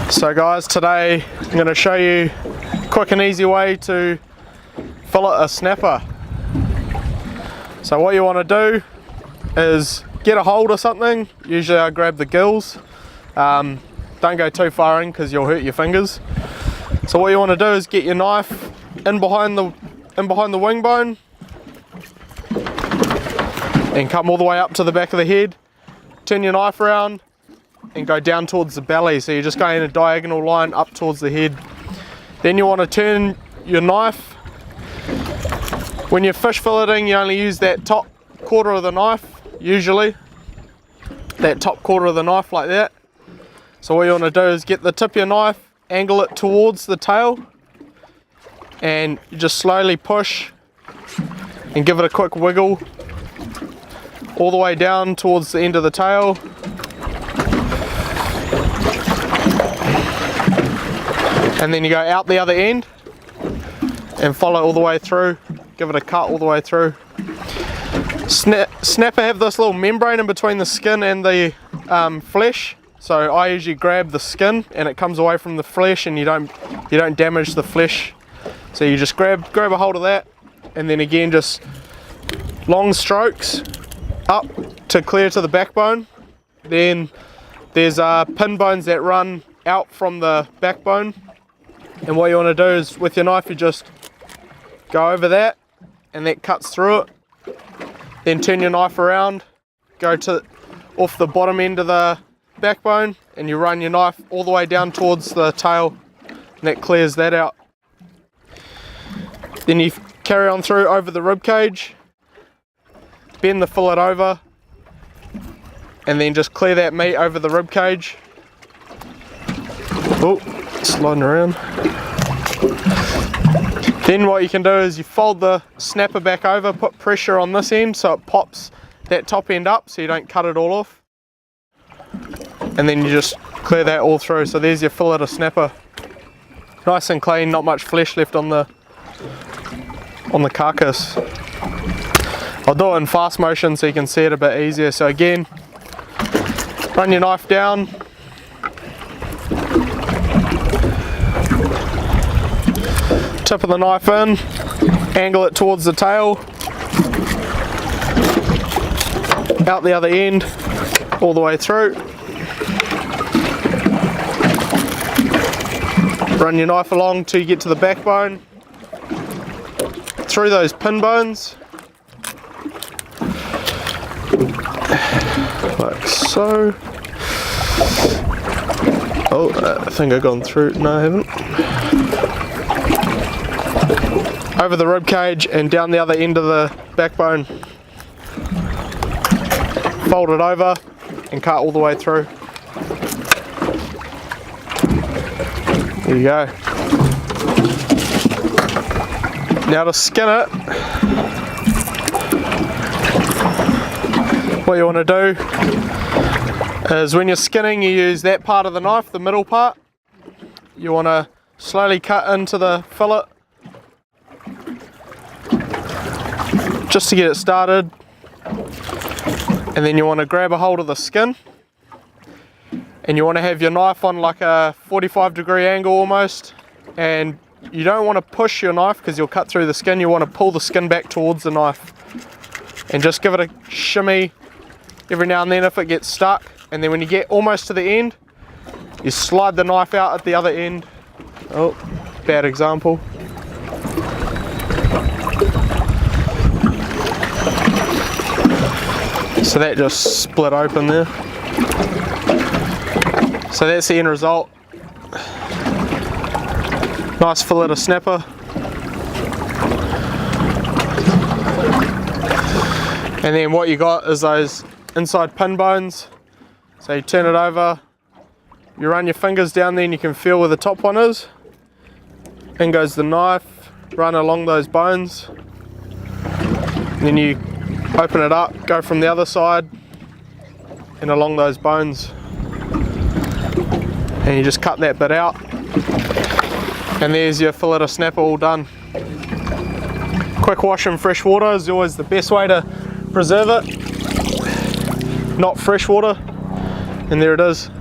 So guys, today I'm going to show you a quick and easy way to fillet a snapper. So what you want to do is get a hold of something. Usually I grab the gills. Don't go too far in because you'll hurt your fingers. So what you want to do is get your knife in behind the wing bone and come all the way up to the back of the head. Turn your knife around and go down towards the belly, so you're just going in a diagonal line up towards the head. Then you want to turn your knife. When you're fish filleting, you only use that top quarter of the knife, usually. That top quarter of the knife like that. So what you want to do is get the tip of your knife, angle it towards the tail, and you just slowly push and give it a quick wiggle all the way down towards the end of the tail. And then you go out the other end and follow all the way through, give it a cut all the way through. Snapper have this little membrane in between the skin and the flesh, so I usually grab the skin and it comes away from the flesh, and you don't damage the flesh. So you just grab a hold of that, and then again just long strokes up to clear to the backbone. Then there's pin bones that run out from the backbone. And what you want to do is with your knife you just go over that, and that cuts through it. Then turn your knife around, go to off the bottom end of the backbone, and you run your knife all the way down towards the tail, and that clears that out. Then you carry on through over the rib cage, bend the fillet over, and then just clear that meat over the rib cage. Oh, sliding around. Then what you can do is you fold the snapper back over, put pressure on this end so it pops that top end up so you don't cut it all off. And then you just clear that all through. So there's your fillet of snapper. Nice and clean, not much flesh left on the carcass. I'll do it in fast motion so you can see it a bit easier. So again, run your knife down, tip of the knife in, angle it towards the tail, out the other end, all the way through. Run your knife along till you get to the backbone, through those pin bones, like so. Oh, I think I've gone through. No, I haven't. Over the rib cage and down the other end of the backbone. Fold it over and cut all the way through. There you go. Now to skin it, what you want to do is when you're skinning, you use that part of the knife, the middle part. You want to slowly cut into the fillet just to get it started, and then you want to grab a hold of the skin, and you want to have your knife on like a 45-degree angle almost, and you don't want to push your knife because you'll cut through the skin. You want to pull the skin back towards the knife and just give it a shimmy every now and then if it gets stuck, and then when you get almost to the end, you slide the knife out at the other end. Oh, bad example. So that just split open there. So that's the end result. Nice fillet of snapper. And then what you got is those inside pin bones. So you turn it over, you run your fingers down there and you can feel where the top one is. In goes the knife, run along those bones. And then you open it up, go from the other side and along those bones, and you just cut that bit out, and there's your fillet of snapper all done. Quick wash in fresh water is always the best way to preserve it, not fresh water, and there it is.